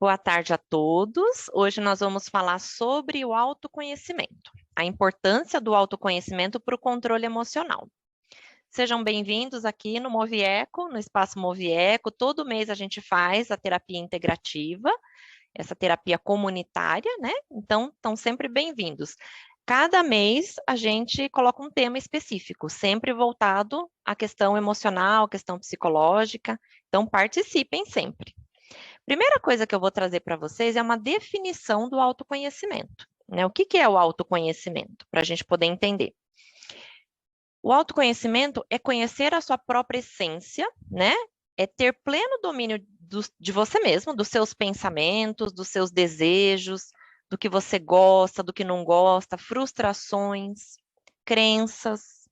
Boa tarde a todos. Hoje nós vamos falar sobre o autoconhecimento, a importância do autoconhecimento para o controle emocional. Sejam bem-vindos aqui no Movieco, no Espaço Movieco. Todo mês a gente faz a terapia integrativa, essa terapia comunitária, né? Então, estão sempre bem-vindos. Cada mês a gente coloca um tema específico, sempre voltado à questão emocional, questão psicológica. Então, participem sempre. Primeira coisa que eu vou trazer para vocês é uma definição do autoconhecimento, né? O que é o autoconhecimento? Para a gente poder entender. O autoconhecimento é conhecer a sua própria essência, né? É ter pleno domínio de você mesmo, dos seus pensamentos, dos seus desejos, do que você gosta, do que não gosta, frustrações, crenças,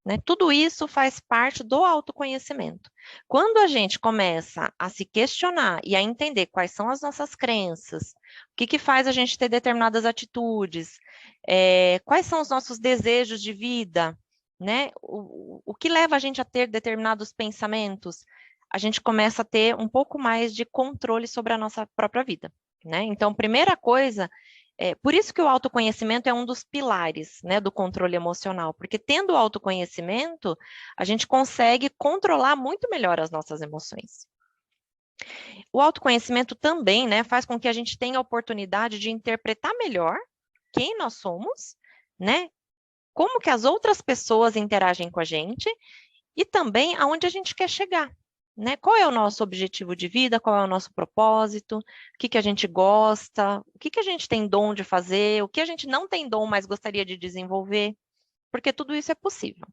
né? Tudo isso faz parte do autoconhecimento. Quando a gente começa a se questionar e a entender quais são as nossas crenças, o que faz a gente ter determinadas atitudes, quais são os nossos desejos de vida, né? O que leva a gente a ter determinados pensamentos, a gente começa a ter um pouco mais de controle sobre a nossa própria vida, né? Então, primeira coisa, por isso que o autoconhecimento é um dos pilares, né, do controle emocional, porque tendo o autoconhecimento, a gente consegue controlar muito melhor as nossas emoções. O autoconhecimento também, né, faz com que a gente tenha a oportunidade de interpretar melhor quem nós somos, né, como que as outras pessoas interagem com a gente e também aonde a gente quer chegar, né? Qual é o nosso objetivo de vida, qual é o nosso propósito, o que a gente gosta, o que a gente tem dom de fazer, o que a gente não tem dom, mas gostaria de desenvolver, porque tudo isso é possível.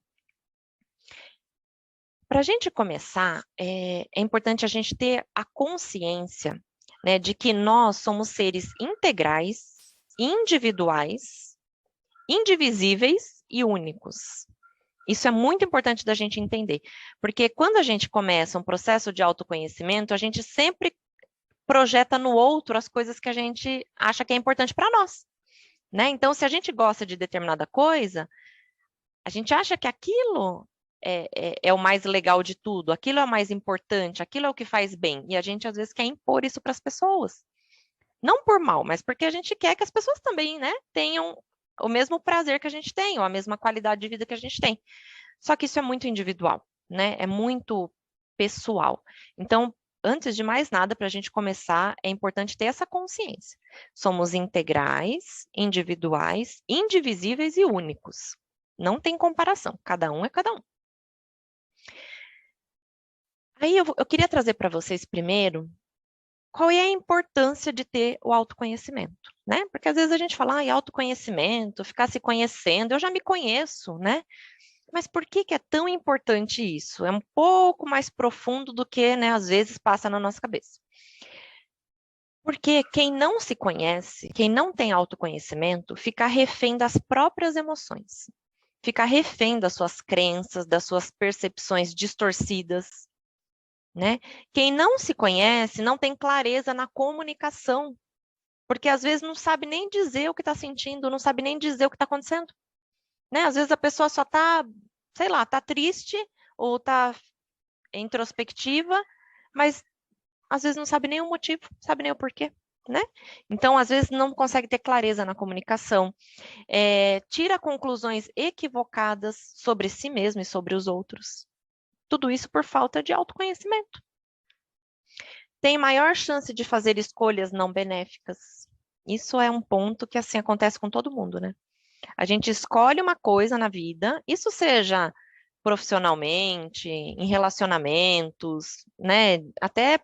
Para a gente começar, é importante a gente ter a consciência, né, de que nós somos seres integrais, individuais, indivisíveis e únicos. Isso é muito importante da gente entender, porque quando a gente começa um processo de autoconhecimento, a gente sempre projeta no outro as coisas que a gente acha que é importante para nós, né? Então, se a gente gosta de determinada coisa, a gente acha que aquilo é o mais legal de tudo, aquilo é o mais importante, aquilo é o que faz bem, e a gente às vezes quer impor isso para as pessoas. Não por mal, mas porque a gente quer que as pessoas também, né, tenham o mesmo prazer que a gente tem, ou a mesma qualidade de vida que a gente tem. Só que isso é muito individual, né? É muito pessoal. Então, antes de mais nada, para a gente começar, é importante ter essa consciência. Somos integrais, individuais, indivisíveis e únicos. Não tem comparação, cada um é cada um. Aí eu queria trazer para vocês primeiro qual é a importância de ter o autoconhecimento, né? Porque às vezes a gente fala, autoconhecimento, ficar se conhecendo, eu já me conheço, né? Mas por que é tão importante isso? É um pouco mais profundo do que, né, às vezes passa na nossa cabeça. Porque quem não se conhece, quem não tem autoconhecimento, fica refém das próprias emoções. Fica refém das suas crenças, das suas percepções distorcidas, né? Quem não se conhece não tem clareza na comunicação, porque às vezes não sabe nem dizer o que está sentindo, não sabe nem dizer o que está acontecendo, né? Às vezes a pessoa só está, sei lá, está triste ou está introspectiva, mas às vezes não sabe nem o motivo, não sabe nem o porquê, né? Então, às vezes não consegue ter clareza na comunicação, tira conclusões equivocadas sobre si mesmo e sobre os outros. Tudo isso por falta de autoconhecimento. Tem maior chance de fazer escolhas não benéficas. Isso é um ponto que assim acontece com todo mundo, né? A gente escolhe uma coisa na vida, isso seja profissionalmente, em relacionamentos, né? Até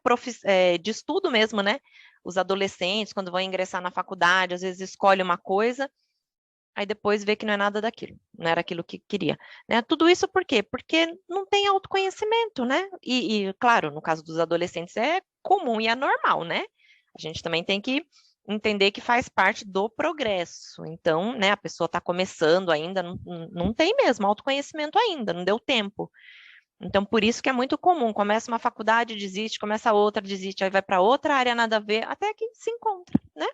de estudo mesmo, né? Os adolescentes, quando vão ingressar na faculdade, às vezes escolhe uma coisa, aí depois vê que não é nada daquilo, não era aquilo que queria, né? Tudo isso por quê? Porque não tem autoconhecimento, né? Claro, no caso dos adolescentes é comum e é normal, né? A gente também tem que entender que faz parte do progresso. Então, né, a pessoa está começando ainda, não tem mesmo autoconhecimento ainda, não deu tempo. Então, por isso que é muito comum, começa uma faculdade, desiste, começa outra, desiste, aí vai para outra área, nada a ver, até que se encontra, né?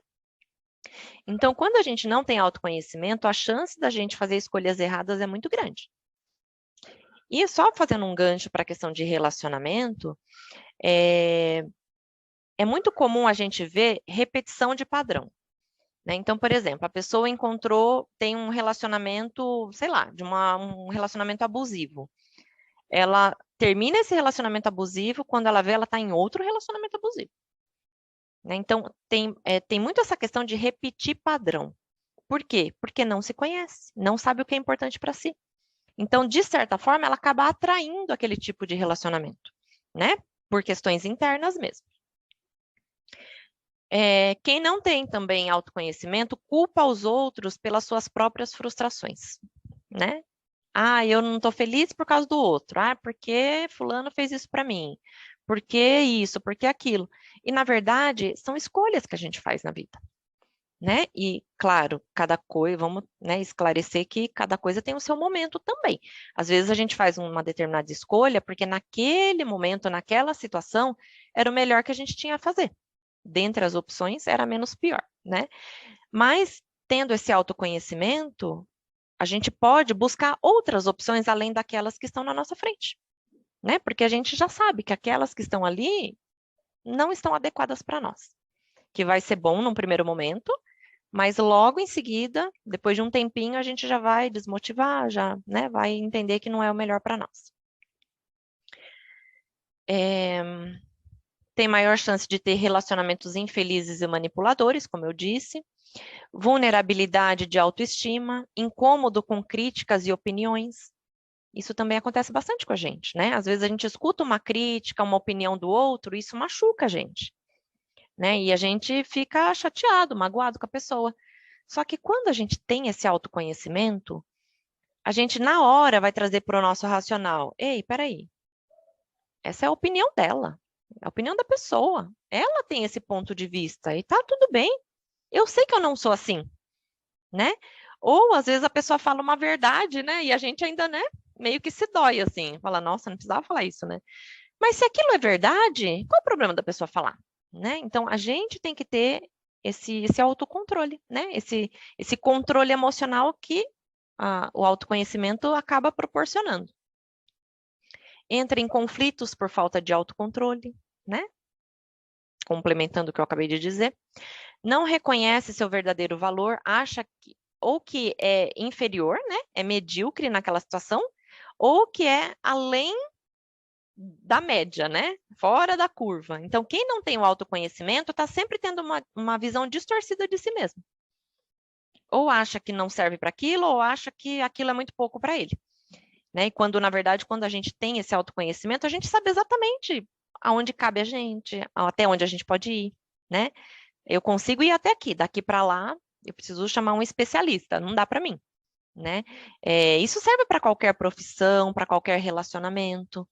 Então, quando a gente não tem autoconhecimento, a chance da gente fazer escolhas erradas é muito grande. E só fazendo um gancho para a questão de relacionamento, é muito comum a gente ver repetição de padrão, né? Então, por exemplo, a pessoa tem um relacionamento, sei lá, um relacionamento abusivo. Ela termina esse relacionamento abusivo, quando ela vê, ela está em outro relacionamento abusivo, né? Então, tem muito essa questão de repetir padrão. Por quê? Porque não se conhece, não sabe o que é importante para si. Então, de certa forma, ela acaba atraindo aquele tipo de relacionamento, né? Por questões internas mesmo. Quem não tem também autoconhecimento culpa os outros pelas suas próprias frustrações, né? Ah, eu não estou feliz por causa do outro. Ah, porque fulano fez isso para mim. Por que isso? Por que aquilo? E, na verdade, são escolhas que a gente faz na vida, né? E, claro, cada coisa, vamos, né, esclarecer que cada coisa tem o seu momento também. Às vezes a gente faz uma determinada escolha porque naquele momento, naquela situação, era o melhor que a gente tinha a fazer. Dentre as opções, era menos pior, né? Mas, tendo esse autoconhecimento, a gente pode buscar outras opções além daquelas que estão na nossa frente, né? Porque a gente já sabe que aquelas que estão ali não estão adequadas para nós. Que vai ser bom num primeiro momento, mas logo em seguida, depois de um tempinho, a gente já vai desmotivar, já, né, vai entender que não é o melhor para nós. Tem maior chance de ter relacionamentos infelizes e manipuladores, como eu disse. Vulnerabilidade de autoestima, incômodo com críticas e opiniões. Isso também acontece bastante com a gente, né? Às vezes a gente escuta uma crítica, uma opinião do outro, e isso machuca a gente, né? E a gente fica chateado, magoado com a pessoa. Só que quando a gente tem esse autoconhecimento, a gente na hora vai trazer para o nosso racional. Ei, peraí, essa é a opinião dela, é a opinião da pessoa. Ela tem esse ponto de vista e tá tudo bem. Eu sei que eu não sou assim, né? Ou às vezes a pessoa fala uma verdade, né? E a gente ainda, né, meio que se dói assim, fala, nossa, não precisava falar isso, né? Mas se aquilo é verdade, qual é o problema da pessoa falar, né? Então a gente tem que ter esse autocontrole, né? Esse controle emocional que o autoconhecimento acaba proporcionando. Entra em conflitos por falta de autocontrole, né? Complementando o que eu acabei de dizer. Não reconhece seu verdadeiro valor, acha que ou que é inferior, né? É medíocre naquela situação, ou que é além da média, né? Fora da curva. Então, quem não tem o autoconhecimento está sempre tendo uma visão distorcida de si mesmo. Ou acha que não serve para aquilo, ou acha que aquilo é muito pouco para ele. Né? E quando, na verdade, quando a gente tem esse autoconhecimento, a gente sabe exatamente aonde cabe a gente, até onde a gente pode ir, né? Eu consigo ir até aqui, daqui para lá, eu preciso chamar um especialista, não dá para mim, né? Isso serve para qualquer profissão, para qualquer relacionamento,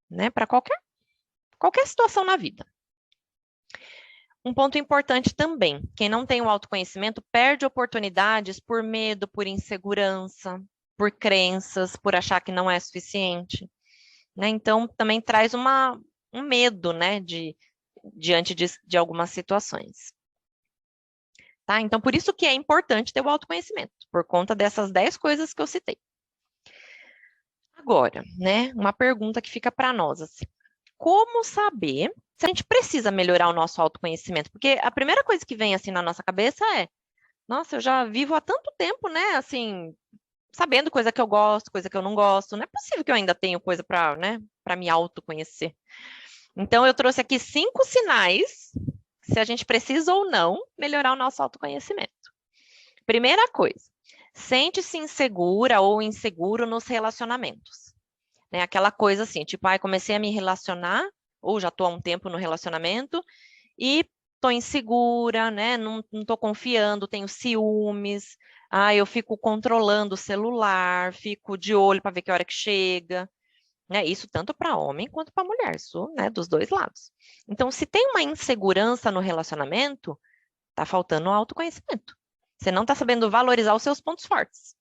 né? Para qualquer situação na vida. Um ponto importante também, quem não tem o autoconhecimento perde oportunidades por medo, por insegurança, por crenças, por achar que não é suficiente, né? Então, também traz um medo, né, diante de algumas situações. Tá? Então, por isso que é importante ter o autoconhecimento, por conta dessas 10 coisas que eu citei. Agora, né, uma pergunta que fica para nós, assim, como saber se a gente precisa melhorar o nosso autoconhecimento? Porque a primeira coisa que vem, assim, na nossa cabeça é, nossa, eu já vivo há tanto tempo, né, assim, sabendo coisa que eu gosto, coisa que eu não gosto, não é possível que eu ainda tenha coisa para, né, para me autoconhecer. Então, eu trouxe aqui 5 sinais se a gente precisa ou não melhorar o nosso autoconhecimento. Primeira coisa, sente-se insegura ou inseguro nos relacionamentos. Né? Aquela coisa assim, tipo, comecei a me relacionar, ou já estou há um tempo no relacionamento, e estou insegura, né? Não estou confiando, tenho ciúmes, eu fico controlando o celular, fico de olho para ver que hora que chega. Né? Isso tanto para homem quanto para mulher, isso, né, dos dois lados. Então, se tem uma insegurança no relacionamento, está faltando autoconhecimento. Você não está sabendo valorizar os seus pontos fortes,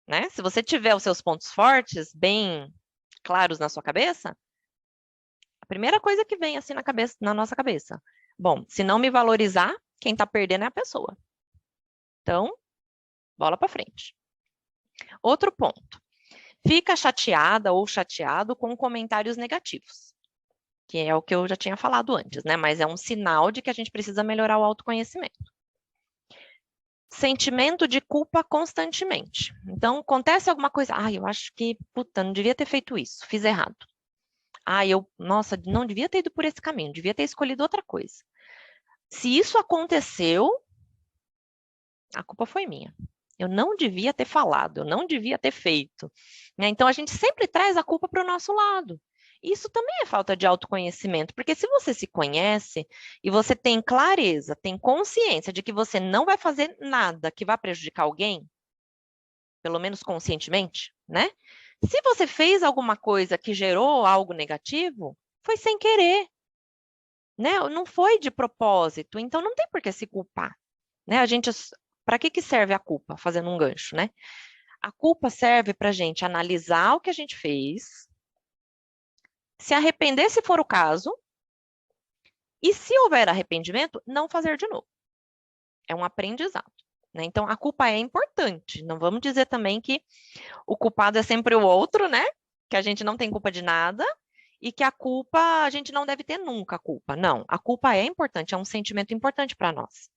né? Se você tiver os seus pontos fortes bem claros na sua cabeça, a primeira coisa que vem assim na nossa cabeça, bom, se não me valorizar, quem está perdendo é a pessoa. Então, bola para frente. Outro ponto. Fica chateada ou chateado com comentários negativos. que é o que eu já tinha falado antes, né? Mas é um sinal de que a gente precisa melhorar o autoconhecimento. Sentimento de culpa constantemente. Então, acontece alguma coisa, eu acho que, puta, não devia ter feito isso, fiz errado. Nossa, não devia ter ido por esse caminho, devia ter escolhido outra coisa. Se isso aconteceu, a culpa foi minha. Eu não devia ter falado, eu não devia ter feito. Né? Então, a gente sempre traz a culpa para o nosso lado. Isso também é falta de autoconhecimento, porque se você se conhece e você tem clareza, tem consciência de que você não vai fazer nada que vá prejudicar alguém, pelo menos conscientemente, né? Se você fez alguma coisa que gerou algo negativo, foi sem querer, né? Não foi de propósito, então não tem por que se culpar, né? Para que serve a culpa? Fazendo um gancho, né? A culpa serve para a gente analisar o que a gente fez, se arrepender se for o caso, e se houver arrependimento, não fazer de novo. É um aprendizado, né? Então, a culpa é importante. Não vamos dizer também que o culpado é sempre o outro, né? Que a gente não tem culpa de nada e que a culpa, a gente não deve ter nunca a culpa. Não, a culpa é importante, é um sentimento importante para nós.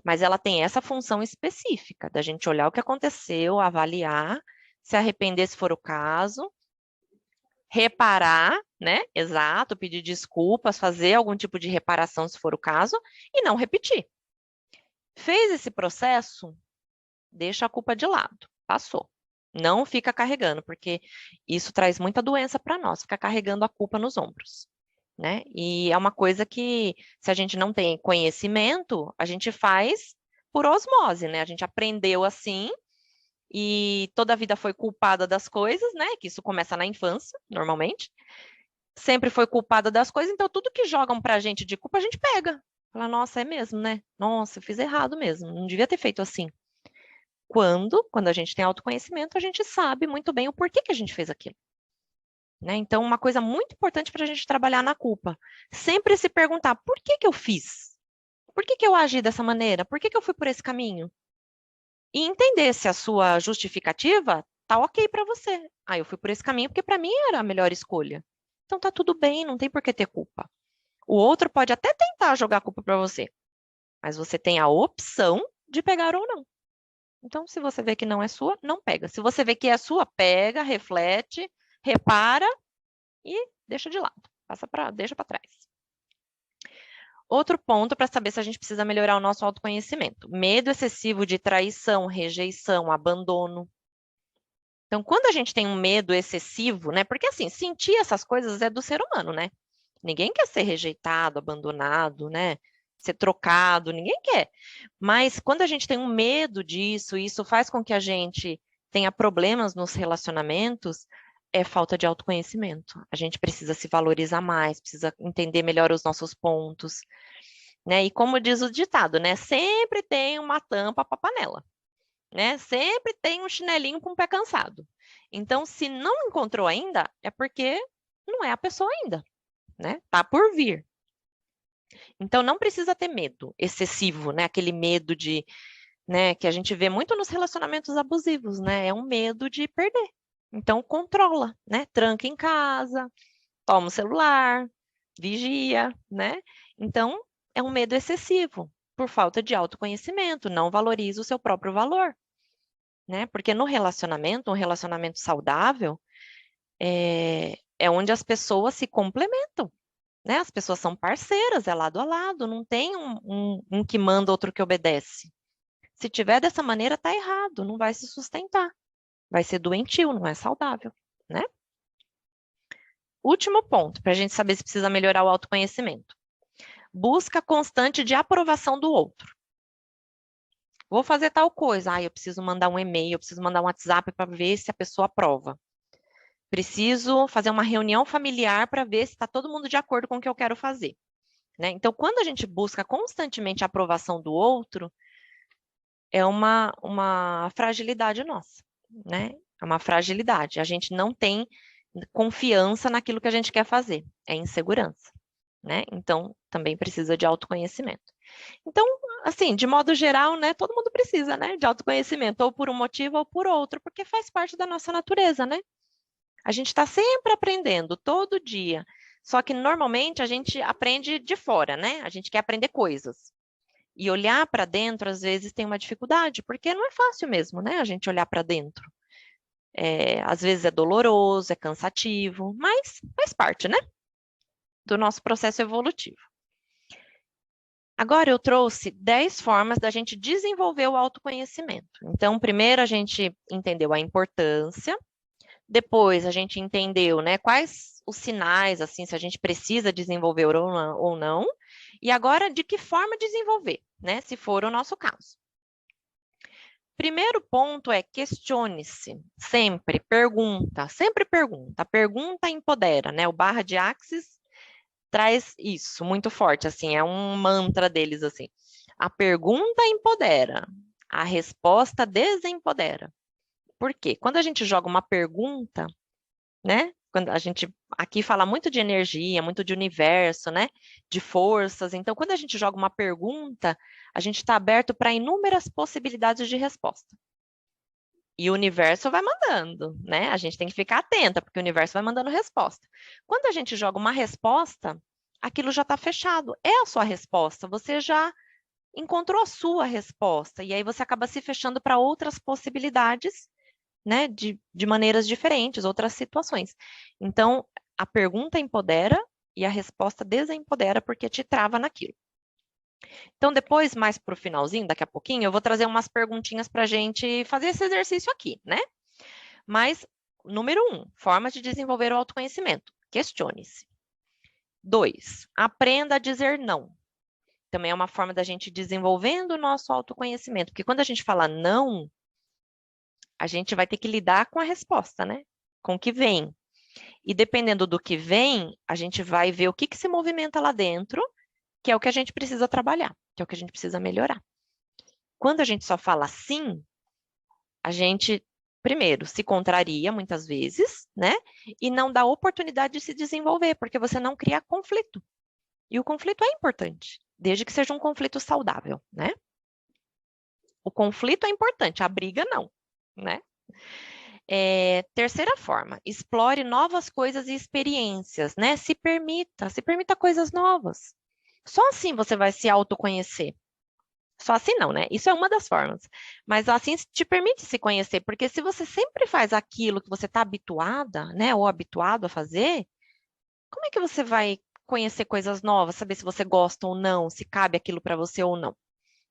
Mas ela tem essa função específica da gente olhar o que aconteceu, avaliar, se arrepender se for o caso, reparar, né? Exato, pedir desculpas, fazer algum tipo de reparação se for o caso e não repetir. Fez esse processo, deixa a culpa de lado, passou. Não fica carregando, porque isso traz muita doença para nós, ficar carregando a culpa nos ombros, né? E é uma coisa que, se a gente não tem conhecimento, a gente faz por osmose, né? A gente aprendeu assim e toda a vida foi culpada das coisas, né? Que isso começa na infância, normalmente. Sempre foi culpada das coisas, então tudo que jogam pra gente de culpa, a gente pega. Fala, nossa, é mesmo, né? Nossa, eu fiz errado mesmo, não devia ter feito assim. Quando a gente tem autoconhecimento, a gente sabe muito bem o porquê que a gente fez aquilo. Né? Então, uma coisa muito importante para a gente trabalhar na culpa. Sempre se perguntar, por que que eu fiz? Por que que eu agi dessa maneira? Por que que eu fui por esse caminho? E entender se a sua justificativa tá ok para você. Eu fui por esse caminho porque para mim era a melhor escolha. Então tá tudo bem, não tem por que ter culpa. O outro pode até tentar jogar a culpa para você, mas você tem a opção de pegar ou não. Então, se você vê que não é sua, não pega. Se você vê que é sua, pega, reflete, repara e deixa de lado. Deixa para trás. Outro ponto para saber se a gente precisa melhorar o nosso autoconhecimento. Medo excessivo de traição, rejeição, abandono. Então, quando a gente tem um medo excessivo, né? Porque assim, sentir essas coisas é do ser humano, né? Ninguém quer ser rejeitado, abandonado, né? Ser trocado, ninguém quer. Mas quando a gente tem um medo disso, isso faz com que a gente tenha problemas nos relacionamentos, é falta de autoconhecimento. A gente precisa se valorizar mais, precisa entender melhor os nossos pontos, né? E como diz o ditado, né? Sempre tem uma tampa para panela, né? Sempre tem um chinelinho com o pé cansado. Então, se não encontrou ainda, é porque não é a pessoa ainda, né? Tá por vir. Então, não precisa ter medo excessivo, né? Aquele medo de, né? Que a gente vê muito nos relacionamentos abusivos, né? É um medo de perder. Então, controla, né? Tranca em casa, toma o celular, vigia, né? Então, é um medo excessivo, por falta de autoconhecimento, não valoriza o seu próprio valor, né? Porque no relacionamento, um relacionamento saudável, é onde as pessoas se complementam, né? As pessoas são parceiras, é lado a lado, não tem um que manda, outro que obedece. Se tiver dessa maneira, tá errado, não vai se sustentar. Vai ser doentio, não é saudável, né? Último ponto, para a gente saber se precisa melhorar o autoconhecimento. Busca constante de aprovação do outro. Vou fazer tal coisa, eu preciso mandar um e-mail, eu preciso mandar um WhatsApp para ver se a pessoa aprova. Preciso fazer uma reunião familiar para ver se está todo mundo de acordo com o que eu quero fazer. Né? Então, quando a gente busca constantemente a aprovação do outro, é uma fragilidade nossa, né? É uma fragilidade. A gente não tem confiança naquilo que a gente quer fazer. É insegurança, né? Então, também precisa de autoconhecimento. Então, assim, de modo geral, né? Todo mundo precisa, né? De autoconhecimento, ou por um motivo ou por outro, porque faz parte da nossa natureza, né? A gente está sempre aprendendo, todo dia, Só que normalmente a gente aprende de fora, né? A gente quer aprender coisas. E olhar para dentro, às vezes, tem uma dificuldade, porque não é fácil mesmo, né? A gente olhar para dentro. Às vezes é doloroso, é cansativo, mas faz parte, né? Do nosso processo evolutivo. Agora eu trouxe 10 formas da gente desenvolver o autoconhecimento. Então, primeiro a gente entendeu a importância, depois a gente entendeu, né, quais os sinais, assim, se a gente precisa desenvolver ou não, e agora de que forma desenvolver, né, se for o nosso caso. Primeiro ponto é questione-se, sempre pergunta, a pergunta empodera, né, o Barra de Axis traz isso muito forte, assim, é um mantra deles, assim. A pergunta empodera, a resposta desempodera. Por quê? Quando a gente joga uma pergunta, né? Quando a gente aqui fala muito de energia, muito de universo, né? De forças. Então, quando a gente joga uma pergunta, a gente está aberto para inúmeras possibilidades de resposta. E o universo vai mandando, né? A gente tem que ficar atenta, porque o universo vai mandando resposta. Quando a gente joga uma resposta, aquilo já está fechado. É a sua resposta. Você já encontrou a sua resposta. E aí você acaba se fechando para outras possibilidades, né? De maneiras diferentes, outras situações. Então, a pergunta empodera e a resposta desempodera, porque te trava naquilo. Então, depois, mais para o finalzinho, daqui a pouquinho, eu vou trazer umas perguntinhas para a gente fazer esse exercício aqui, né? Mas, número 1, formas de desenvolver o autoconhecimento. Questione-se. 2, aprenda a dizer não. Também é uma forma da gente desenvolvendo o nosso autoconhecimento. Porque quando a gente fala não, a gente vai ter que lidar com a resposta, né? Com o que vem. E dependendo do que vem, a gente vai ver o que se movimenta lá dentro, que é o que a gente precisa trabalhar, que é o que a gente precisa melhorar. Quando a gente só fala sim, a gente, primeiro, se contraria muitas vezes, né? E não dá oportunidade de se desenvolver, porque você não cria conflito. E o conflito é importante, desde que seja um conflito saudável, né? O conflito é importante, a briga não, né? Terceira forma, explore novas coisas e experiências, né? Se permita coisas novas. Só assim você vai se autoconhecer. Só assim não, né? Isso é uma das formas. Mas assim te permite se conhecer, porque se você sempre faz aquilo que você está habituada, né, ou habituado a fazer, como é que você vai conhecer coisas novas, saber se você gosta ou não, se cabe aquilo para você ou não,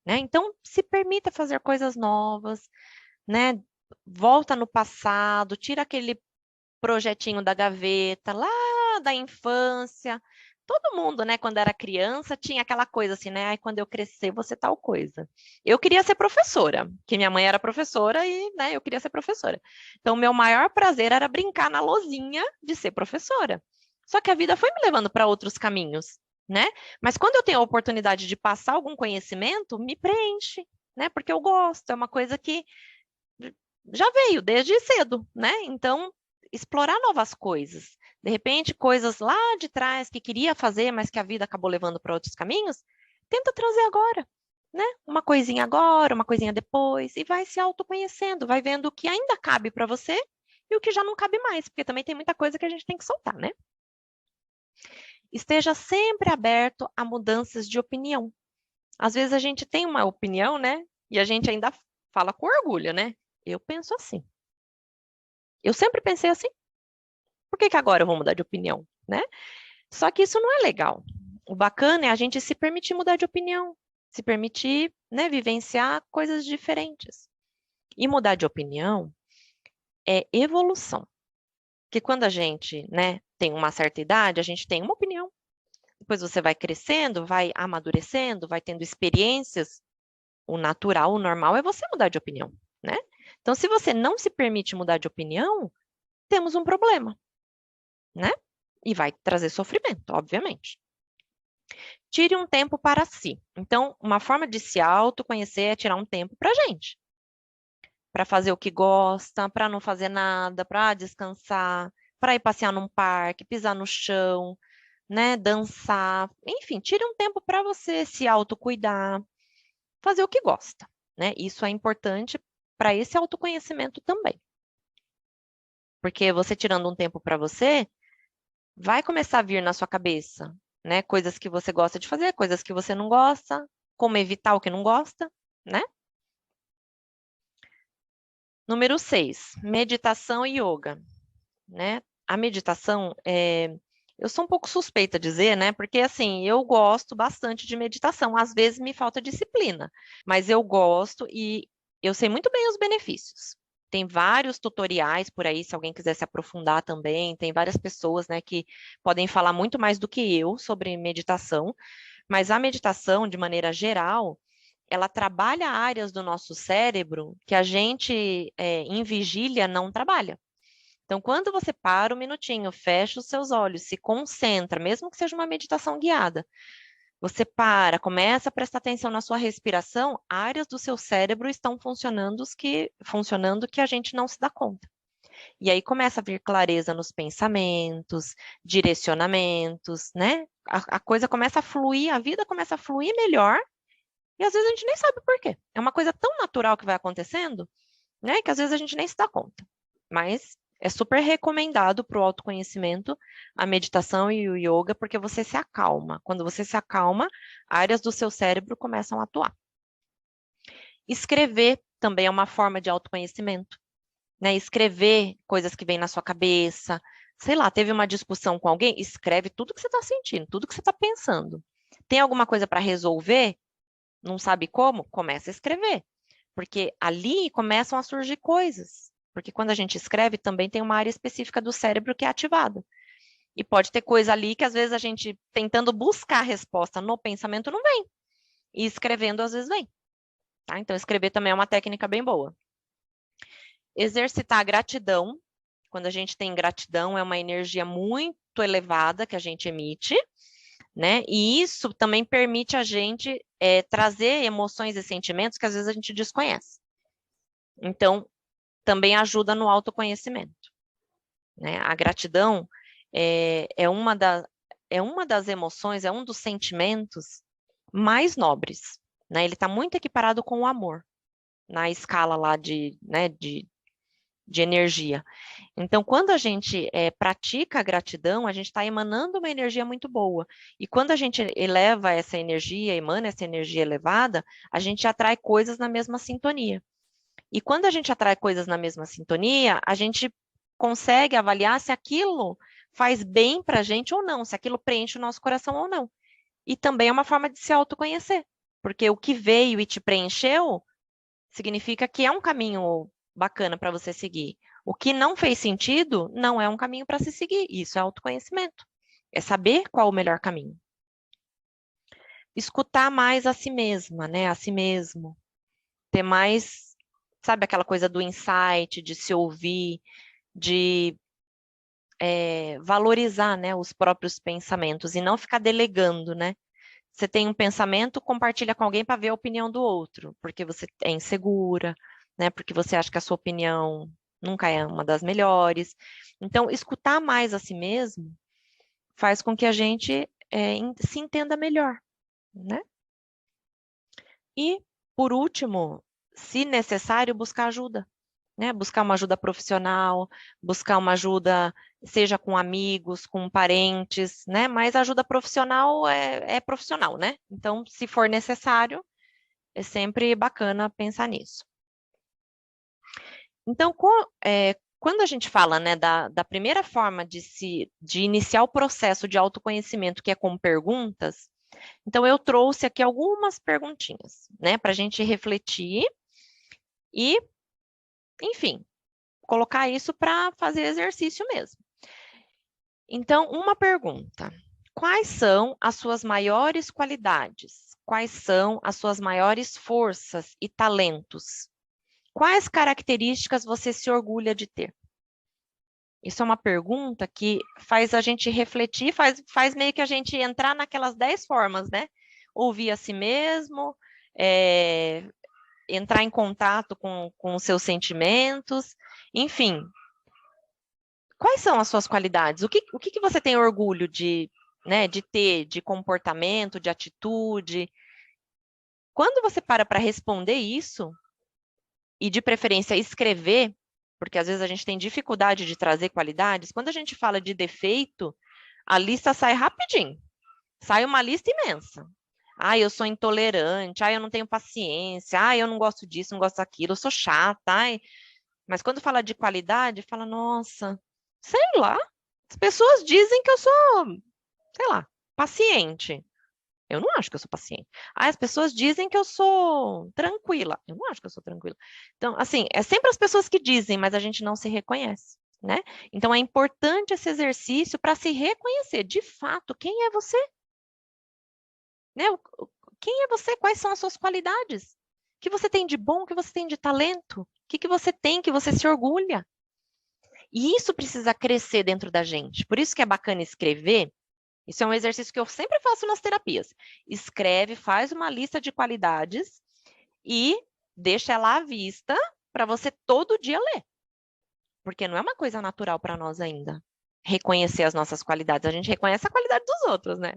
né? Então, se permita fazer coisas novas, né? Volta no passado, tira aquele projetinho da gaveta, lá da infância. Todo mundo, né, quando era criança, tinha aquela coisa assim, né? Ai, quando eu crescer, vou ser tal coisa. Eu queria ser professora, que minha mãe era professora e, né, eu queria ser professora. Então, meu maior prazer era brincar na lozinha de ser professora. Só que a vida foi me levando para outros caminhos, né? Mas quando eu tenho a oportunidade de passar algum conhecimento, me preenche, né? Porque eu gosto, é uma coisa que já veio desde cedo, né? Então, explorar novas coisas. De repente, coisas lá de trás que queria fazer, mas que a vida acabou levando para outros caminhos, tenta trazer agora, né? Uma coisinha agora, uma coisinha depois, e vai se autoconhecendo, vai vendo o que ainda cabe para você e o que já não cabe mais, porque também tem muita coisa que a gente tem que soltar, né? Esteja sempre aberto a mudanças de opinião. Às vezes a gente tem uma opinião, né? E a gente ainda fala com orgulho, né? Eu penso assim. Eu sempre pensei assim. Por que agora eu vou mudar de opinião, né? Só que isso não é legal. O bacana é a gente se permitir mudar de opinião, se permitir, né, vivenciar coisas diferentes. E mudar de opinião é evolução. Porque quando a gente, né, tem uma certa idade, a gente tem uma opinião. Depois você vai crescendo, vai amadurecendo, vai tendo experiências. O natural, o normal é você mudar de opinião, né? Então, se você não se permite mudar de opinião, temos um problema, né? E vai trazer sofrimento, obviamente. Tire um tempo para si. Então, uma forma de se autoconhecer é tirar um tempo para a gente. Para fazer o que gosta, para não fazer nada, para descansar, para ir passear num parque, pisar no chão, né? Dançar. Enfim, tire um tempo para você se autocuidar, fazer o que gosta, né? Isso é importante para esse autoconhecimento também. Porque você tirando um tempo para você, vai começar a vir na sua cabeça, né? Coisas que você gosta de fazer, coisas que você não gosta, como evitar o que não gosta, né? Número 6, meditação e yoga, né? A meditação, eu sou um pouco suspeita a dizer, né? Porque, assim, eu gosto bastante de meditação. Às vezes me falta disciplina, mas eu gosto e eu sei muito bem os benefícios. Tem vários tutoriais por aí, se alguém quiser se aprofundar também. Tem várias pessoas, né, que podem falar muito mais do que eu sobre meditação. Mas a meditação, de maneira geral, ela trabalha áreas do nosso cérebro que a gente, em vigília, não trabalha. Então, quando você para um minutinho, fecha os seus olhos, se concentra, mesmo que seja uma meditação guiada, você para, começa a prestar atenção na sua respiração, áreas do seu cérebro estão funcionando que a gente não se dá conta. E aí começa a vir clareza nos pensamentos, direcionamentos, né? A coisa começa a fluir, a vida começa a fluir melhor, e às vezes a gente nem sabe por quê. É uma coisa tão natural que vai acontecendo, né? Que às vezes a gente nem se dá conta. Mas é super recomendado para o autoconhecimento a meditação e o yoga, porque você se acalma. Quando você se acalma, áreas do seu cérebro começam a atuar. Escrever também é uma forma de autoconhecimento, né? Escrever coisas que vêm na sua cabeça. Sei lá, teve uma discussão com alguém? Escreve tudo que você está sentindo, tudo que você está pensando. Tem alguma coisa para resolver? Não sabe como? Começa a escrever. Porque ali começam a surgir coisas. Porque quando a gente escreve, também tem uma área específica do cérebro que é ativada. E pode ter coisa ali que às vezes a gente, tentando buscar a resposta no pensamento, não vem. E escrevendo, às vezes, vem. Tá? Então, escrever também é uma técnica bem boa. Exercitar a gratidão. Quando a gente tem gratidão, é uma energia muito elevada que a gente emite, né? E isso também permite a gente trazer emoções e sentimentos que às vezes a gente desconhece. Então, também ajuda no autoconhecimento, né? A gratidão é uma das emoções, é um dos sentimentos mais nobres, né? Ele está muito equiparado com o amor, na escala lá né, de energia. Então, quando a gente pratica a gratidão, a gente está emanando uma energia muito boa. E quando a gente eleva essa energia, emana essa energia elevada, a gente atrai coisas na mesma sintonia. E quando a gente atrai coisas na mesma sintonia, a gente consegue avaliar se aquilo faz bem para a gente ou não, se aquilo preenche o nosso coração ou não. E também é uma forma de se autoconhecer, porque o que veio e te preencheu significa que é um caminho bacana para você seguir. O que não fez sentido não é um caminho para se seguir. Isso é autoconhecimento. É saber qual o melhor caminho. Escutar mais a si mesma, né? A si mesmo. Ter mais, sabe, aquela coisa do insight, de se ouvir, de valorizar, né, os próprios pensamentos e não ficar delegando, né? Você tem um pensamento, compartilha com alguém para ver a opinião do outro, porque você é insegura, né? Porque você acha que a sua opinião nunca é uma das melhores. Então, escutar mais a si mesmo faz com que a gente se entenda melhor, né? E, por último, se necessário, buscar ajuda, né? Buscar uma ajuda profissional, buscar uma ajuda, seja com amigos, com parentes, né? Mas ajuda profissional é profissional, né? Então, se for necessário, é sempre bacana pensar nisso. Então, quando a gente fala, né, da primeira forma de iniciar o processo de autoconhecimento, que é com perguntas, então eu trouxe aqui algumas perguntinhas, né, para a gente refletir e, enfim, colocar isso para fazer exercício mesmo. Então, uma pergunta: quais são as suas maiores qualidades? Quais são as suas maiores forças e talentos? Quais características você se orgulha de ter? Isso é uma pergunta que faz a gente refletir, faz meio que a gente entrar naquelas 10 formas, né? Ouvir a si mesmo, entrar em contato com os seus sentimentos, enfim. Quais são as suas qualidades? O que você tem orgulho né, de ter, de comportamento, de atitude? Quando você para responder isso, e de preferência escrever, porque às vezes a gente tem dificuldade de trazer qualidades, quando a gente fala de defeito, A lista sai rapidinho. Sai uma lista imensa. Ah, eu sou intolerante. Ah, eu não tenho paciência. Ah, eu não gosto disso, não gosto daquilo. Eu sou chata. Ai. Mas quando fala de qualidade, fala, nossa, sei lá. As pessoas dizem que eu sou, sei lá, paciente. Eu não acho que eu sou paciente. Ah, as pessoas dizem que eu sou tranquila. Eu não acho que eu sou tranquila. Então, assim, é sempre as pessoas que dizem, mas a gente não se reconhece, né? Então, é importante esse exercício para se reconhecer. De fato, quem é você? Né? Quem é você? Quais são as suas qualidades? O que você tem de bom? O que você tem de talento? O que você tem que você se orgulha? E isso precisa crescer dentro da gente. Por isso que é bacana escrever. Isso é um exercício que eu sempre faço nas terapias. Escreve, faz uma lista de qualidades e deixa ela à vista para você todo dia ler. Porque não é uma coisa natural para nós ainda. Reconhecer as nossas qualidades. A gente reconhece a qualidade dos outros, né?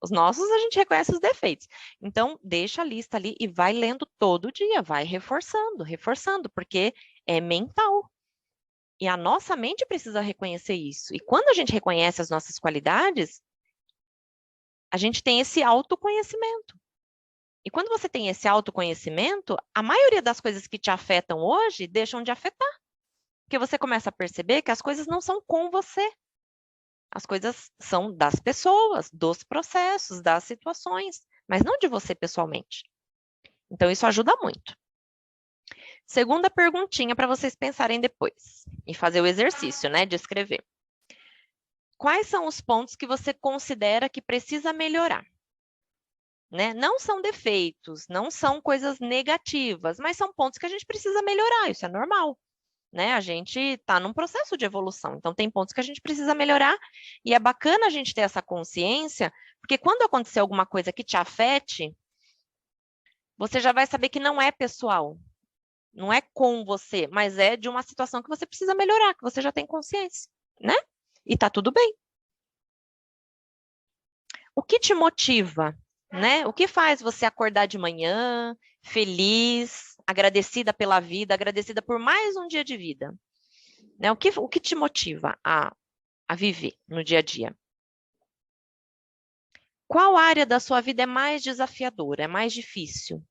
Os nossos, a gente reconhece os defeitos. Então, deixa a lista ali e vai lendo todo dia, vai reforçando, reforçando, porque é mental. E a nossa mente precisa reconhecer isso. E quando a gente reconhece as nossas qualidades, a gente tem esse autoconhecimento. E quando você tem esse autoconhecimento, a maioria das coisas que te afetam hoje deixam de afetar. Porque você começa a perceber que as coisas não são com você. As coisas são das pessoas, dos processos, das situações, mas não de você pessoalmente. Então, isso ajuda muito. Segunda perguntinha para vocês pensarem depois e fazer o exercício, né, de escrever. Quais são os pontos que você considera que precisa melhorar? Né? Não são defeitos, não são coisas negativas, mas são pontos que a gente precisa melhorar, isso é normal. Né? A gente está num processo de evolução, então tem pontos que a gente precisa melhorar, e é bacana a gente ter essa consciência, porque quando acontecer alguma coisa que te afete, você já vai saber que não é pessoal, não é com você, mas é de uma situação que você precisa melhorar, que você já tem consciência, né? E tá tudo bem. O que te motiva, né? O que faz você acordar de manhã, feliz, agradecida pela vida, agradecida por mais um dia de vida? Né? O que te motiva a viver no dia a dia? Qual área da sua vida é mais desafiadora, é mais difícil?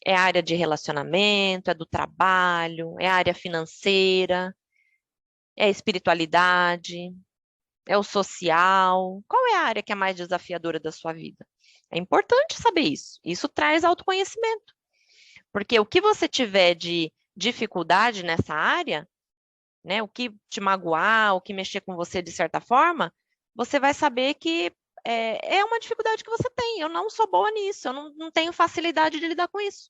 É a área de relacionamento, é do trabalho, é a área financeira, é a espiritualidade, é o social? Qual é a área que é mais desafiadora da sua vida? É importante saber isso. Isso traz autoconhecimento. Porque o que você tiver de dificuldade nessa área, né, o que te magoar, o que mexer com você de certa forma, você vai saber que é uma dificuldade que você tem. Eu não sou boa nisso, eu não tenho facilidade de lidar com isso.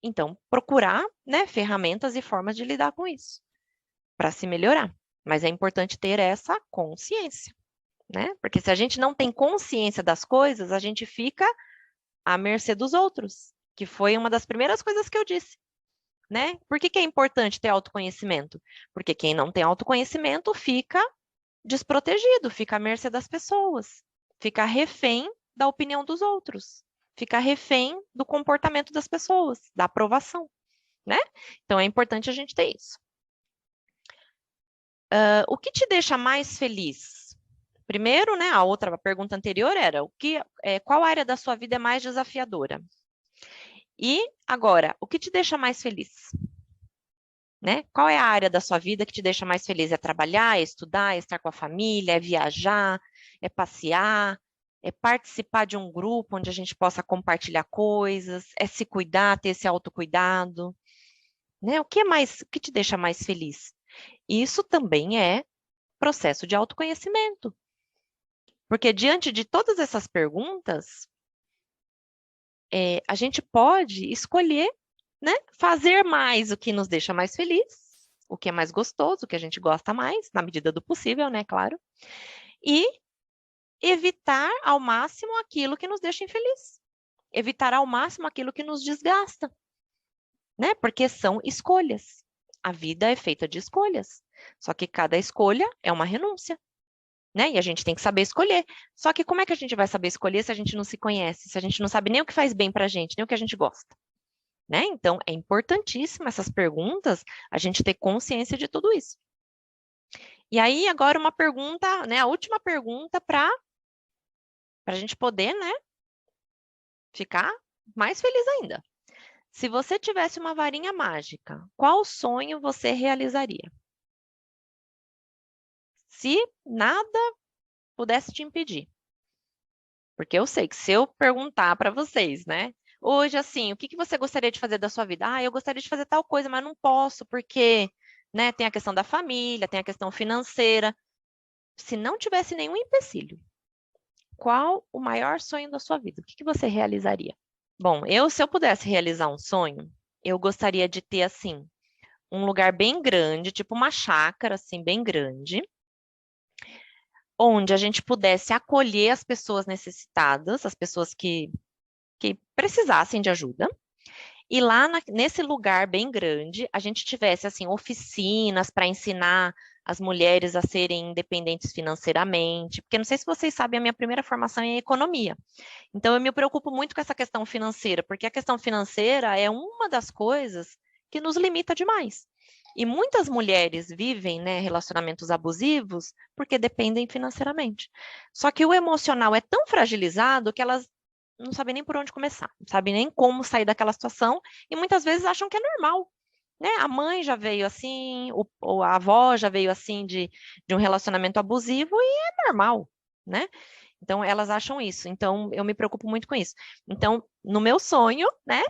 Então, procurar, né, ferramentas e formas de lidar com isso, para se melhorar. Mas é importante ter essa consciência, né? Porque se a gente não tem consciência das coisas, a gente fica à mercê dos outros, que foi uma das primeiras coisas que eu disse. Né? Por que é importante ter autoconhecimento? Porque quem não tem autoconhecimento fica desprotegido, fica à mercê das pessoas, fica refém da opinião dos outros, fica refém do comportamento das pessoas, da aprovação, né? Então é importante a gente ter isso. O que te deixa mais feliz? Primeiro, né, a outra pergunta anterior era qual área da sua vida é mais desafiadora? E agora, o que te deixa mais feliz? Né? Qual é a área da sua vida que te deixa mais feliz? É trabalhar, é estudar, é estar com a família, é viajar, é passear, é participar de um grupo onde a gente possa compartilhar coisas, é se cuidar, ter esse autocuidado, né? O que te deixa mais feliz? Isso também é processo de autoconhecimento. Porque diante de todas essas perguntas, a gente pode escolher, né, fazer mais o que nos deixa mais feliz, o que é mais gostoso, o que a gente gosta mais, na medida do possível, né, claro, e evitar ao máximo aquilo que nos deixa infeliz, evitar ao máximo aquilo que nos desgasta, né, porque são escolhas. A vida é feita de escolhas, só que cada escolha é uma renúncia, né, e a gente tem que saber escolher. Só que como é que a gente vai saber escolher se a gente não se conhece, se a gente não sabe nem o que faz bem pra gente, nem o que a gente gosta? Né? Então, é importantíssimo essas perguntas, a gente ter consciência de tudo isso. E aí, agora uma pergunta, né? A última pergunta para a gente poder, né, ficar mais feliz ainda. Se você tivesse uma varinha mágica, qual sonho você realizaria? Se nada pudesse te impedir. Porque eu sei que se eu perguntar para vocês, né? Hoje, assim, o que que você gostaria de fazer da sua vida? Ah, eu gostaria de fazer tal coisa, mas não posso, porque, né, tem a questão da família, tem a questão financeira. Se não tivesse nenhum empecilho, qual o maior sonho da sua vida? O que que você realizaria? Bom, se eu pudesse realizar um sonho, eu gostaria de ter, assim, um lugar bem grande, tipo uma chácara, assim, bem grande, onde a gente pudesse acolher as pessoas necessitadas, as pessoas que precisassem de ajuda. E lá nesse lugar bem grande, a gente tivesse assim oficinas para ensinar as mulheres a serem independentes financeiramente, porque não sei se vocês sabem, a minha primeira formação é em economia. Então eu me preocupo muito com essa questão financeira, porque a questão financeira é uma das coisas que nos limita demais. E muitas mulheres vivem, né, relacionamentos abusivos porque dependem financeiramente. Só que o emocional é tão fragilizado que elas não sabem nem por onde começar, não sabem nem como sair daquela situação e muitas vezes acham que é normal. Né? A mãe já veio assim, ou a avó já veio assim de um relacionamento abusivo e é normal, né? Então elas acham isso. Então eu me preocupo muito com isso. Então, no meu sonho, né,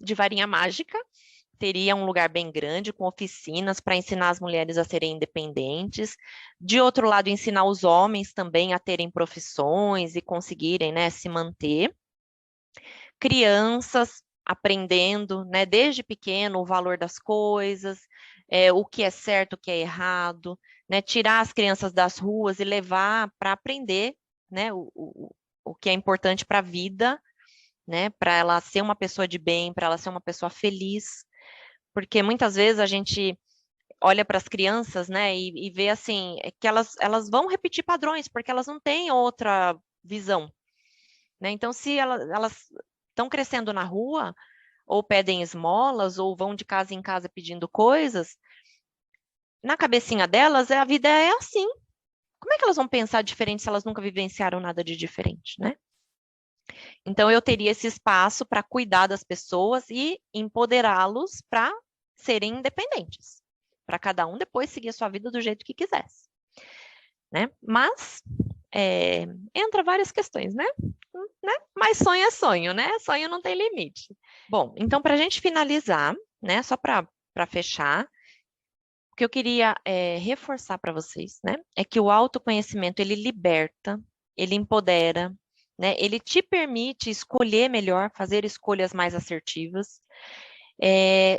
de varinha mágica, teria um lugar bem grande com oficinas para ensinar as mulheres a serem independentes. De outro lado, ensinar os homens também a terem profissões e conseguirem, né, se manter. Crianças aprendendo, né, desde pequeno o valor das coisas, o que é certo, o que é errado, né, tirar as crianças das ruas e levar para aprender, né, o que é importante para a vida, né, para ela ser uma pessoa de bem, para ela ser uma pessoa feliz, porque muitas vezes a gente olha para as crianças, né, e vê assim, que elas vão repetir padrões, porque elas não têm outra visão, né? Então, se elas estão crescendo na rua, ou pedem esmolas, ou vão de casa em casa pedindo coisas, na cabecinha delas, a vida é assim. Como é que elas vão pensar diferente se elas nunca vivenciaram nada de diferente, né? Então, eu teria esse espaço para cuidar das pessoas e empoderá-los para serem independentes, para cada um depois seguir a sua vida do jeito que quisesse, né? Mas entra várias questões, né? Mas sonho é sonho, né? Sonho não tem limite. Bom, então, para a gente finalizar, né? Só para fechar, o que eu queria reforçar para vocês, né? É que o autoconhecimento, ele liberta, ele empodera, né? Ele te permite escolher melhor, fazer escolhas mais assertivas,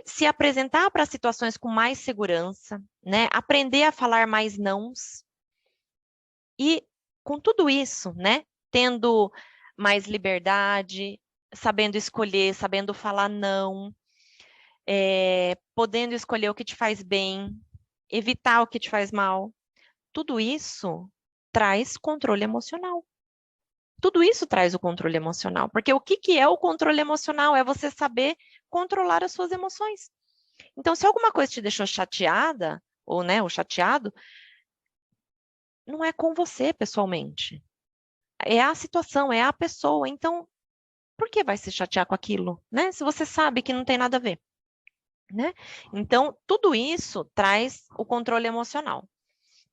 se apresentar para situações com mais segurança, né? Aprender a falar mais nãos. E com tudo isso, né? Tendo mais liberdade, sabendo escolher, sabendo falar não, podendo escolher o que te faz bem, evitar o que te faz mal. Tudo isso traz controle emocional. Tudo isso traz o controle emocional, porque o que que é o controle emocional? É você saber controlar as suas emoções. Então, se alguma coisa te deixou chateada, ou, né, ou chateado, não é com você pessoalmente. É a situação, é a pessoa. Então, por que vai se chatear com aquilo, né? Se você sabe que não tem nada a ver, né? Então, tudo isso traz o controle emocional.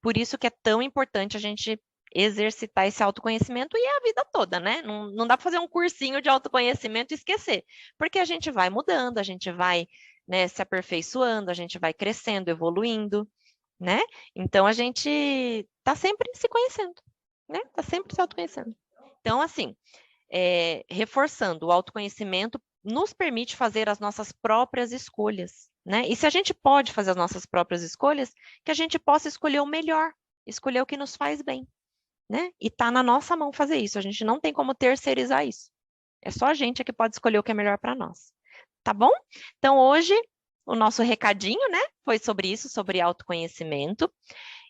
Por isso que é tão importante a gente exercitar esse autoconhecimento e a vida toda, né? Não dá para fazer um cursinho de autoconhecimento e esquecer, porque a gente vai mudando, a gente vai, né, se aperfeiçoando, a gente vai crescendo, evoluindo, né? Então a gente está sempre se conhecendo, né? Está sempre se autoconhecendo. Então, assim, reforçando, o autoconhecimento nos permite fazer as nossas próprias escolhas, né? E se a gente pode fazer as nossas próprias escolhas, que a gente possa escolher o melhor, escolher o que nos faz bem, né? E tá na nossa mão fazer isso, a gente não tem como terceirizar isso. É só a gente que pode escolher o que é melhor para nós. Tá bom? Então, hoje, o nosso recadinho, né, foi sobre isso, sobre autoconhecimento.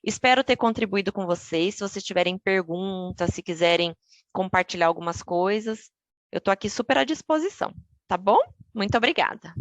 Espero ter contribuído com vocês. Se vocês tiverem perguntas, se quiserem compartilhar algumas coisas, eu estou aqui super à disposição, tá bom? Muito obrigada.